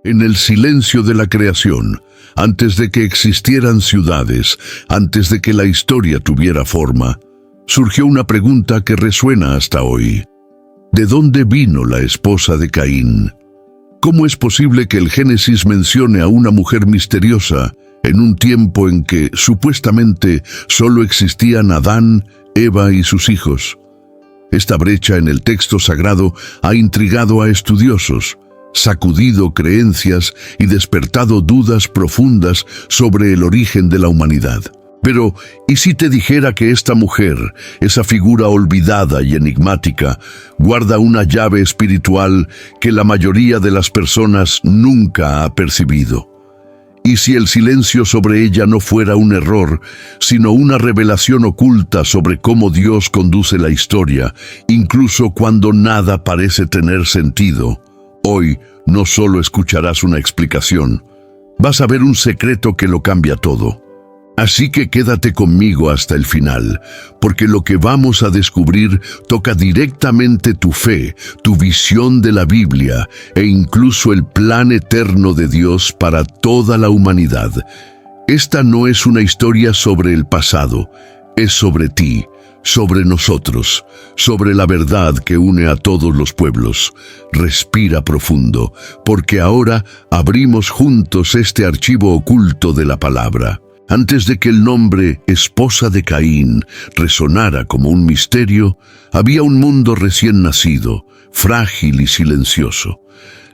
En el silencio de la creación, antes de que existieran ciudades, antes de que la historia tuviera forma, surgió una pregunta que resuena hasta hoy. ¿De dónde vino la esposa de Caín? ¿Cómo es posible que el Génesis mencione a una mujer misteriosa en un tiempo en que, supuestamente, solo existían Adán, Eva y sus hijos? Esta brecha en el texto sagrado ha intrigado a estudiosos, sacudido creencias y despertado dudas profundas sobre el origen de la humanidad. Pero, ¿y si te dijera que esta mujer, esa figura olvidada y enigmática, guarda una llave espiritual que la mayoría de las personas nunca ha percibido? ¿Y si el silencio sobre ella no fuera un error, sino una revelación oculta sobre cómo Dios conduce la historia, incluso cuando nada parece tener sentido? Hoy no solo escucharás una explicación, vas a ver un secreto que lo cambia todo. Así que quédate conmigo hasta el final, porque lo que vamos a descubrir toca directamente tu fe, tu visión de la Biblia e incluso el plan eterno de Dios para toda la humanidad. Esta no es una historia sobre el pasado, es sobre ti, sobre nosotros, sobre la verdad que une a todos los pueblos. Respira profundo, porque ahora abrimos juntos este archivo oculto de la palabra. Antes de que el nombre esposa de Caín resonara como un misterio, había un mundo recién nacido, frágil y silencioso.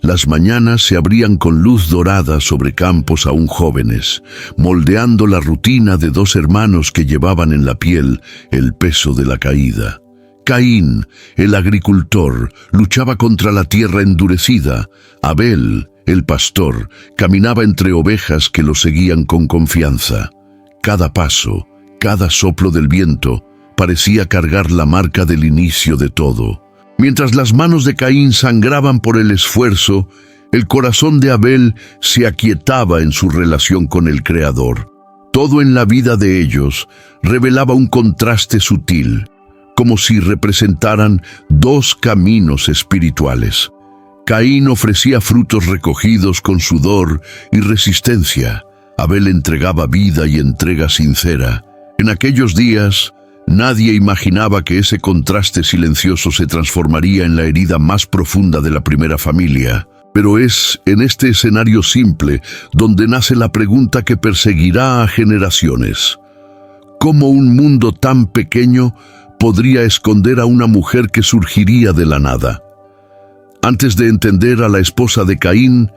Las mañanas se abrían con luz dorada sobre campos aún jóvenes, moldeando la rutina de dos hermanos que llevaban en la piel el peso de la caída. Caín, el agricultor, luchaba contra la tierra endurecida. Abel, el pastor, caminaba entre ovejas que lo seguían con confianza. Cada paso, cada soplo del viento, parecía cargar la marca del inicio de todo. Mientras las manos de Caín sangraban por el esfuerzo, el corazón de Abel se aquietaba en su relación con el Creador. Todo en la vida de ellos revelaba un contraste sutil, como si representaran dos caminos espirituales. Caín ofrecía frutos recogidos con sudor y resistencia. Abel entregaba vida y entrega sincera. En aquellos días, nadie imaginaba que ese contraste silencioso se transformaría en la herida más profunda de la primera familia. Pero es en este escenario simple donde nace la pregunta que perseguirá a generaciones. ¿Cómo un mundo tan pequeño podría esconder a una mujer que surgiría de la nada? Antes de entender a la esposa de Caín,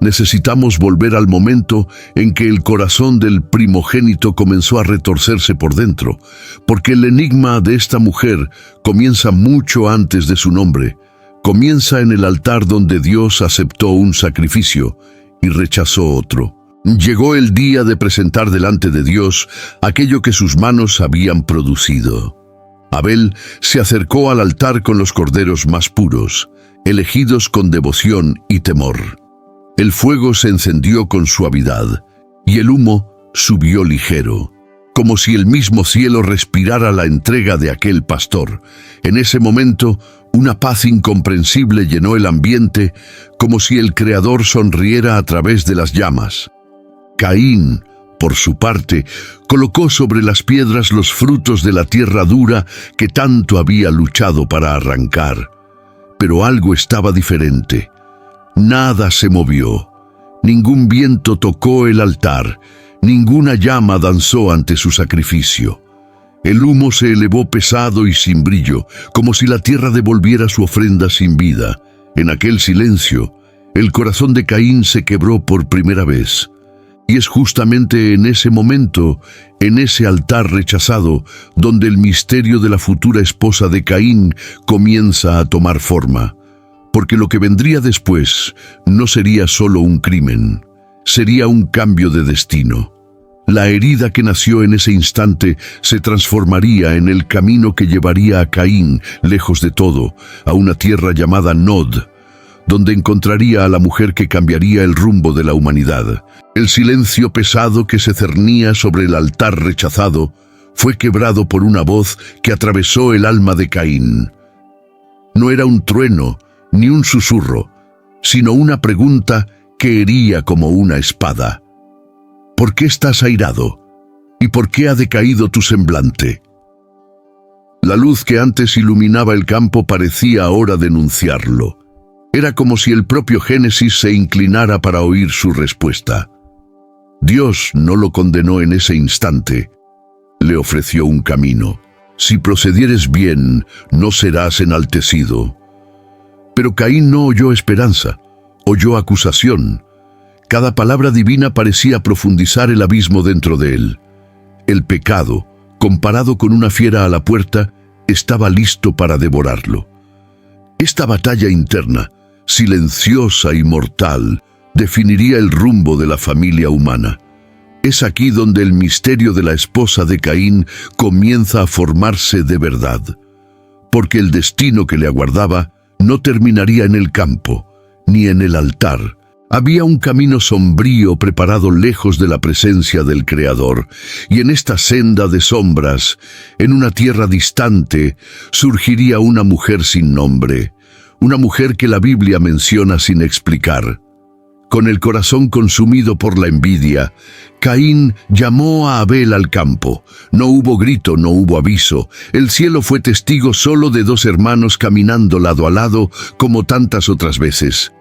necesitamos volver al momento en que el corazón del primogénito comenzó a retorcerse por dentro, porque el enigma de esta mujer comienza mucho antes de su nombre. Comienza en el altar donde Dios aceptó un sacrificio y rechazó otro. Llegó el día de presentar delante de Dios aquello que sus manos habían producido. Abel se acercó al altar con los corderos más puros, elegidos con devoción y temor. El fuego se encendió con suavidad, y el humo subió ligero, como si el mismo cielo respirara la entrega de aquel pastor. En ese momento, una paz incomprensible llenó el ambiente, como si el Creador sonriera a través de las llamas. Caín, por su parte, colocó sobre las piedras los frutos de la tierra dura que tanto había luchado para arrancar. Pero algo estaba diferente. Nada se movió. Ningún viento tocó el altar. Ninguna llama danzó ante su sacrificio. El humo se elevó pesado y sin brillo, como si la tierra devolviera su ofrenda sin vida. En aquel silencio, el corazón de Caín se quebró por primera vez. Y es justamente en ese momento, en ese altar rechazado, donde el misterio de la futura esposa de Caín comienza a tomar forma. Porque lo que vendría después no sería solo un crimen, sería un cambio de destino. La herida que nació en ese instante se transformaría en el camino que llevaría a Caín, lejos de todo, a una tierra llamada Nod, donde encontraría a la mujer que cambiaría el rumbo de la humanidad. El silencio pesado que se cernía sobre el altar rechazado fue quebrado por una voz que atravesó el alma de Caín. No era un trueno ni un susurro, sino una pregunta que hería como una espada. ¿Por qué estás airado? ¿Y por qué ha decaído tu semblante? La luz que antes iluminaba el campo parecía ahora denunciarlo. Era como si el propio Génesis se inclinara para oír su respuesta. Dios no lo condenó en ese instante. Le ofreció un camino. Si procedieres bien, no serás enaltecido. Pero Caín no oyó esperanza, oyó acusación. Cada palabra divina parecía profundizar el abismo dentro de él. El pecado, comparado con una fiera a la puerta, estaba listo para devorarlo. Esta batalla interna, silenciosa y mortal, definiría el rumbo de la familia humana. Es aquí donde el misterio de la esposa de Caín comienza a formarse de verdad, porque el destino que le aguardaba no terminaría en el campo, ni en el altar. Había un camino sombrío preparado lejos de la presencia del Creador, y en esta senda de sombras, en una tierra distante, surgiría una mujer sin nombre, una mujer que la Biblia menciona sin explicar. Con el corazón consumido por la envidia, Caín llamó a Abel al campo. No hubo grito, no hubo aviso. El cielo fue testigo solo de dos hermanos caminando lado a lado, como tantas otras veces.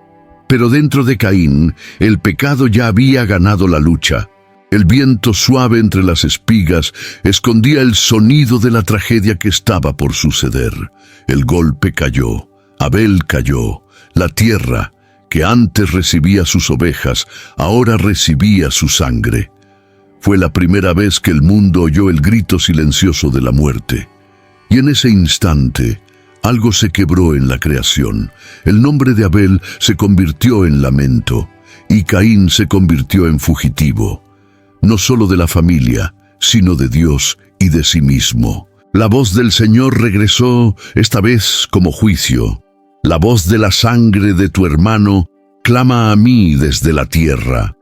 Pero dentro de Caín, el pecado ya había ganado la lucha. El viento suave entre las espigas escondía el sonido de la tragedia que estaba por suceder. El golpe cayó, Abel cayó, la tierra, que antes recibía sus ovejas, ahora recibía su sangre. Fue la primera vez que el mundo oyó el grito silencioso de la muerte. Y en ese instante, algo se quebró en la creación. El nombre de Abel se convirtió en lamento, y Caín se convirtió en fugitivo, no solo de la familia, sino de Dios y de sí mismo. La voz del Señor regresó, esta vez como juicio. La voz de la sangre de tu hermano clama a mí desde la tierra.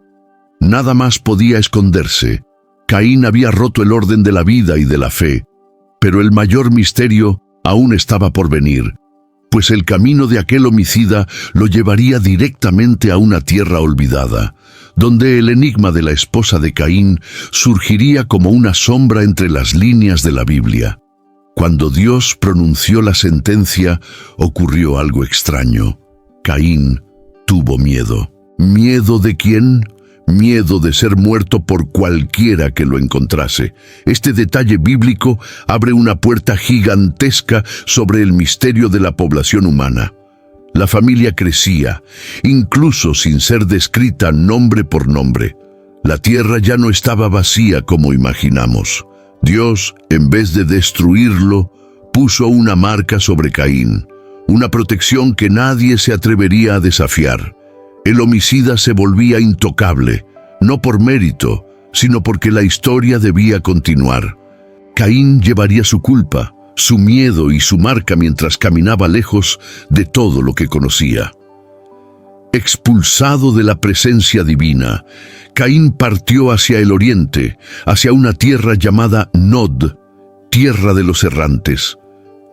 Nada más podía esconderse. Caín había roto el orden de la vida y de la fe, pero el mayor misterio aún estaba por venir, pues el camino de aquel homicida lo llevaría directamente a una tierra olvidada, donde el enigma de la esposa de Caín surgiría como una sombra entre las líneas de la Biblia. Cuando Dios pronunció la sentencia, ocurrió algo extraño. Caín tuvo miedo. ¿Miedo de quién? Miedo de ser muerto por cualquiera que lo encontrase. Este detalle bíblico abre una puerta gigantesca sobre el misterio de la población humana. La familia crecía, incluso sin ser descrita nombre por nombre. La tierra ya no estaba vacía como imaginamos. Dios, en vez de destruirlo, puso una marca sobre Caín, una protección que nadie se atrevería a desafiar. El homicida se volvía intocable, no por mérito, sino porque la historia debía continuar. Caín llevaría su culpa, su miedo y su marca mientras caminaba lejos de todo lo que conocía. Expulsado de la presencia divina, Caín partió hacia el oriente, hacia una tierra llamada Nod, tierra de los errantes.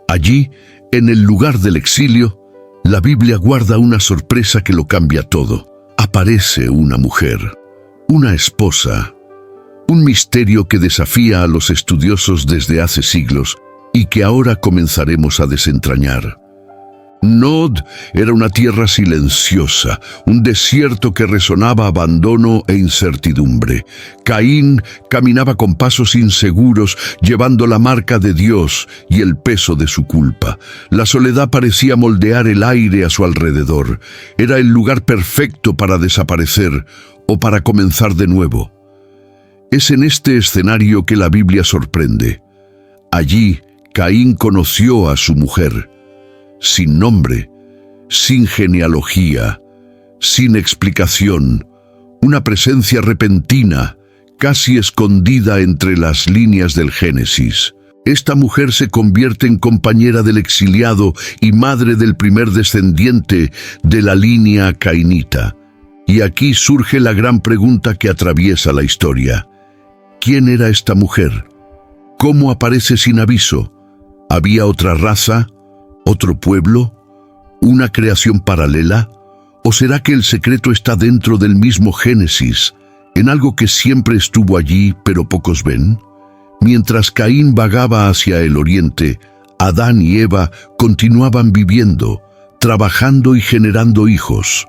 Allí, en el lugar del exilio, la Biblia guarda una sorpresa que lo cambia todo. Aparece una mujer, una esposa, un misterio que desafía a los estudiosos desde hace siglos y que ahora comenzaremos a desentrañar. Nod era una tierra silenciosa, un desierto que resonaba abandono e incertidumbre. Caín caminaba con pasos inseguros, llevando la marca de Dios y el peso de su culpa. La soledad parecía moldear el aire a su alrededor. Era el lugar perfecto para desaparecer o para comenzar de nuevo. Es en este escenario que la Biblia sorprende. Allí, Caín conoció a su mujer, sin nombre, sin genealogía, sin explicación, una presencia repentina, casi escondida entre las líneas del Génesis. Esta mujer se convierte en compañera del exiliado y madre del primer descendiente de la línea cainita. Y aquí surge la gran pregunta que atraviesa la historia. ¿Quién era esta mujer? ¿Cómo aparece sin aviso? ¿Había otra raza? ¿Otro pueblo? ¿Una creación paralela? ¿O será que el secreto está dentro del mismo Génesis, en algo que siempre estuvo allí pero pocos ven? Mientras Caín vagaba hacia el oriente, Adán y Eva continuaban viviendo, trabajando y generando hijos.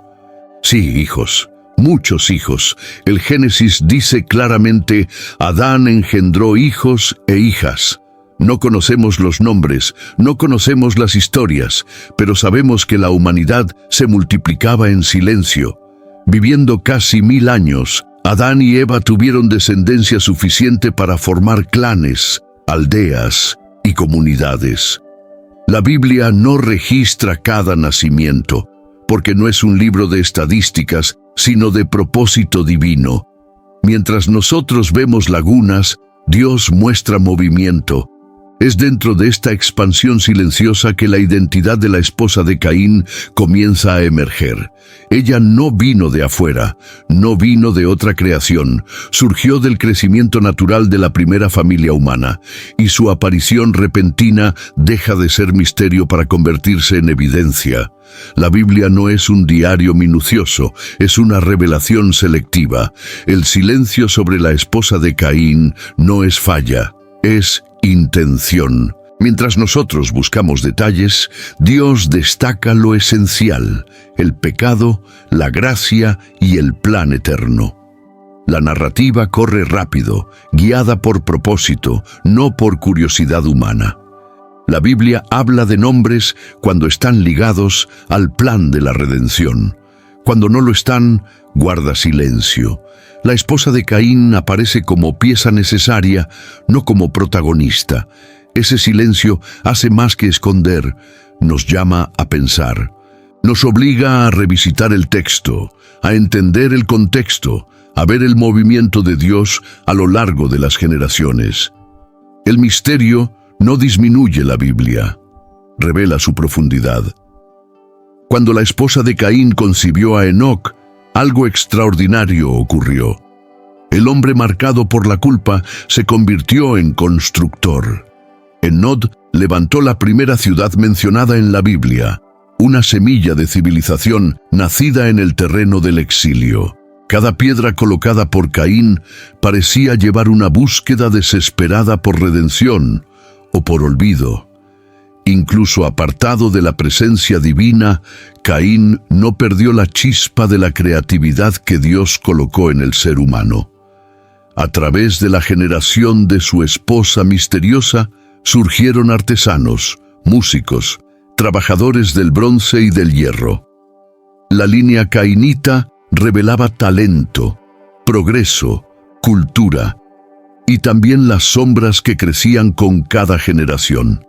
Sí, hijos, muchos hijos. El Génesis dice claramente, Adán engendró hijos e hijas. No conocemos los nombres, no conocemos las historias, pero sabemos que la humanidad se multiplicaba en silencio. Viviendo casi 1000 años, Adán y Eva tuvieron descendencia suficiente para formar clanes, aldeas y comunidades. La Biblia no registra cada nacimiento, porque no es un libro de estadísticas, sino de propósito divino. Mientras nosotros vemos lagunas, Dios muestra movimiento. Es dentro de esta expansión silenciosa que la identidad de la esposa de Caín comienza a emerger. Ella no vino de afuera, no vino de otra creación, surgió del crecimiento natural de la primera familia humana, y su aparición repentina deja de ser misterio para convertirse en evidencia. La Biblia no es un diario minucioso, es una revelación selectiva. El silencio sobre la esposa de Caín no es falla, es intención. Mientras nosotros buscamos detalles, Dios destaca lo esencial, el pecado, la gracia y el plan eterno. La narrativa corre rápido, guiada por propósito, no por curiosidad humana. La Biblia habla de nombres cuando están ligados al plan de la redención. Cuando no lo están, guarda silencio. La esposa de Caín aparece como pieza necesaria, no como protagonista. Ese silencio hace más que esconder, nos llama a pensar. Nos obliga a revisitar el texto, a entender el contexto, a ver el movimiento de Dios a lo largo de las generaciones. El misterio no disminuye la Biblia, revela su profundidad. Cuando la esposa de Caín concibió a Enoc, algo extraordinario ocurrió. El hombre marcado por la culpa se convirtió en constructor. Enod levantó la primera ciudad mencionada en la Biblia, una semilla de civilización nacida en el terreno del exilio. Cada piedra colocada por Caín parecía llevar una búsqueda desesperada por redención o por olvido. Incluso apartado de la presencia divina, Caín no perdió la chispa de la creatividad que Dios colocó en el ser humano. A través de la generación de su esposa misteriosa, surgieron artesanos, músicos, trabajadores del bronce y del hierro. La línea cainita revelaba talento, progreso, cultura, y también las sombras que crecían con cada generación.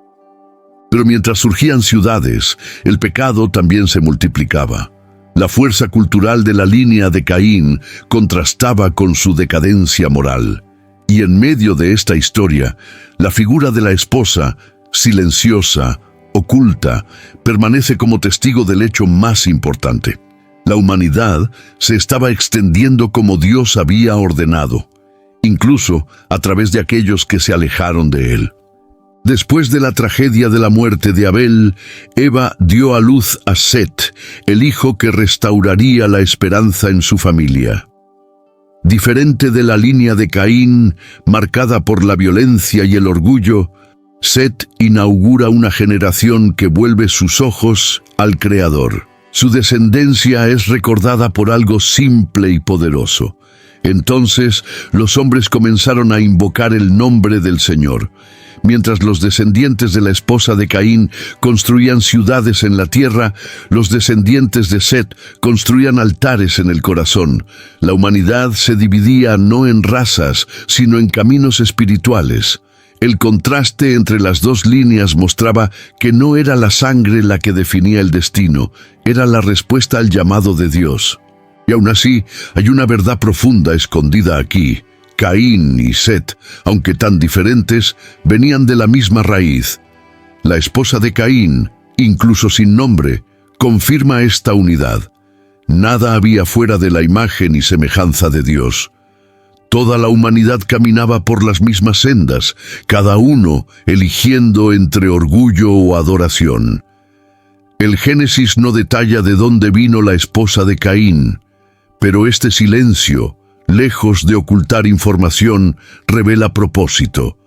Pero mientras surgían ciudades, el pecado también se multiplicaba. La fuerza cultural de la línea de Caín contrastaba con su decadencia moral. Y en medio de esta historia, la figura de la esposa, silenciosa, oculta, permanece como testigo del hecho más importante. La humanidad se estaba extendiendo como Dios había ordenado, incluso a través de aquellos que se alejaron de Él. Después de la tragedia de la muerte de Abel, Eva dio a luz a Set, el hijo que restauraría la esperanza en su familia. Diferente de la línea de Caín, marcada por la violencia y el orgullo, Set inaugura una generación que vuelve sus ojos al Creador. Su descendencia es recordada por algo simple y poderoso. Entonces los hombres comenzaron a invocar el nombre del Señor. Mientras los descendientes de la esposa de Caín construían ciudades en la tierra, los descendientes de Set construían altares en el corazón. La humanidad se dividía no en razas, sino en caminos espirituales. El contraste entre las dos líneas mostraba que no era la sangre la que definía el destino, era la respuesta al llamado de Dios. Y aún así, hay una verdad profunda escondida aquí. Caín y Set, aunque tan diferentes, venían de la misma raíz. La esposa de Caín, incluso sin nombre, confirma esta unidad. Nada había fuera de la imagen y semejanza de Dios. Toda la humanidad caminaba por las mismas sendas, cada uno eligiendo entre orgullo o adoración. El Génesis no detalla de dónde vino la esposa de Caín, pero este silencio, lejos de ocultar información, revela propósito.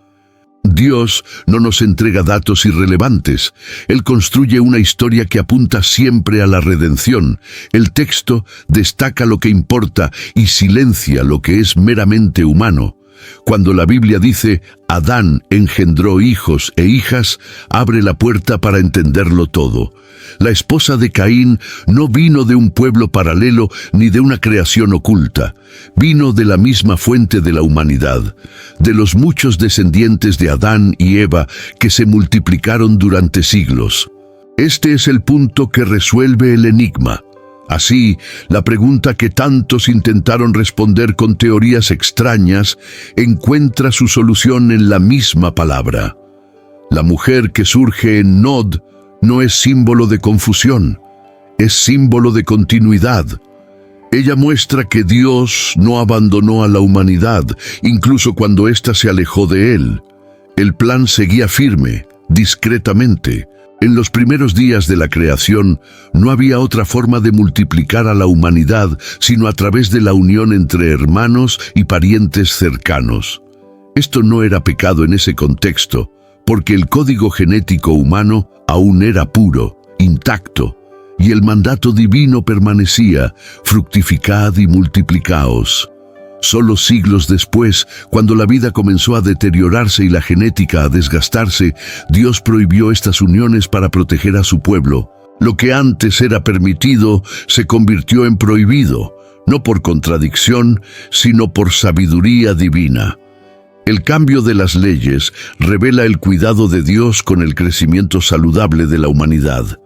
Dios no nos entrega datos irrelevantes. Él construye una historia que apunta siempre a la redención. El texto destaca lo que importa y silencia lo que es meramente humano. Cuando la Biblia dice Adán engendró hijos e hijas, abre la puerta para entenderlo todo. La esposa de Caín no vino de un pueblo paralelo ni de una creación oculta. Vino de la misma fuente de la humanidad, de los muchos descendientes de Adán y Eva que se multiplicaron durante siglos. Este es el punto que resuelve el enigma. Así, la pregunta que tantos intentaron responder con teorías extrañas encuentra su solución en la misma palabra. La mujer que surge en Nod no es símbolo de confusión, es símbolo de continuidad. Ella muestra que Dios no abandonó a la humanidad, incluso cuando ésta se alejó de él. El plan seguía firme, discretamente. En los primeros días de la creación, no había otra forma de multiplicar a la humanidad sino a través de la unión entre hermanos y parientes cercanos. Esto no era pecado en ese contexto, porque el código genético humano aún era puro, intacto, y el mandato divino permanecía: fructificad y multiplicaos. Solo siglos después, cuando la vida comenzó a deteriorarse y la genética a desgastarse, Dios prohibió estas uniones para proteger a su pueblo. Lo que antes era permitido se convirtió en prohibido, no por contradicción, sino por sabiduría divina. El cambio de las leyes revela el cuidado de Dios con el crecimiento saludable de la humanidad.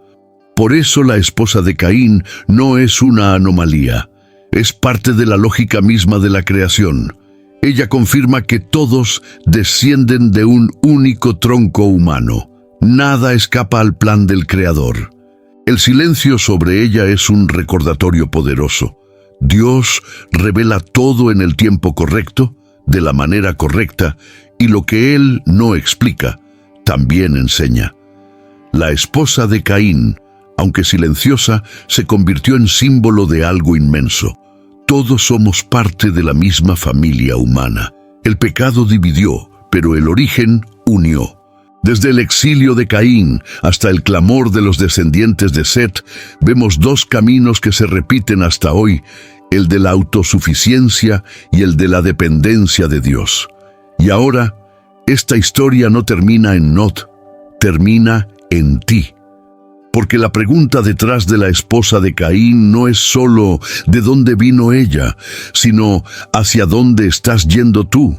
Por eso la esposa de Caín no es una anomalía. Es parte de la lógica misma de la creación. Ella confirma que todos descienden de un único tronco humano. Nada escapa al plan del Creador. El silencio sobre ella es un recordatorio poderoso. Dios revela todo en el tiempo correcto, de la manera correcta, y lo que Él no explica, también enseña. La esposa de Caín, aunque silenciosa, se convirtió en símbolo de algo inmenso. Todos somos parte de la misma familia humana. El pecado dividió, pero el origen unió. Desde el exilio de Caín hasta el clamor de los descendientes de Set, vemos dos caminos que se repiten hasta hoy: el de la autosuficiencia y el de la dependencia de Dios. Y ahora, esta historia no termina en Nod, termina en ti. Porque la pregunta detrás de la esposa de Caín no es solo ¿de dónde vino ella?, sino ¿hacia dónde estás yendo tú?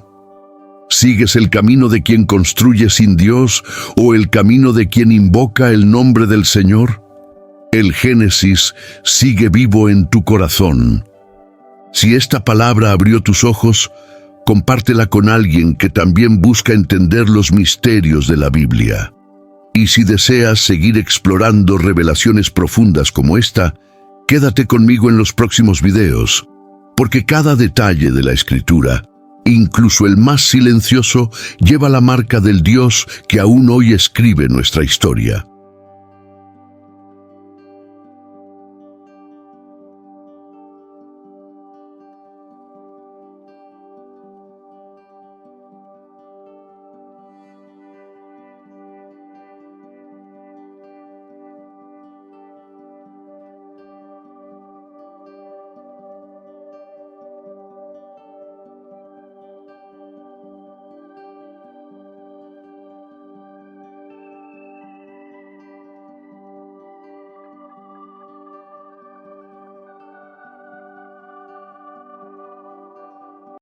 ¿Sigues el camino de quien construye sin Dios o el camino de quien invoca el nombre del Señor? El Génesis sigue vivo en tu corazón. Si esta palabra abrió tus ojos, compártela con alguien que también busca entender los misterios de la Biblia. Y si deseas seguir explorando revelaciones profundas como esta, quédate conmigo en los próximos videos, porque cada detalle de la Escritura, incluso el más silencioso, lleva la marca del Dios que aún hoy escribe nuestra historia.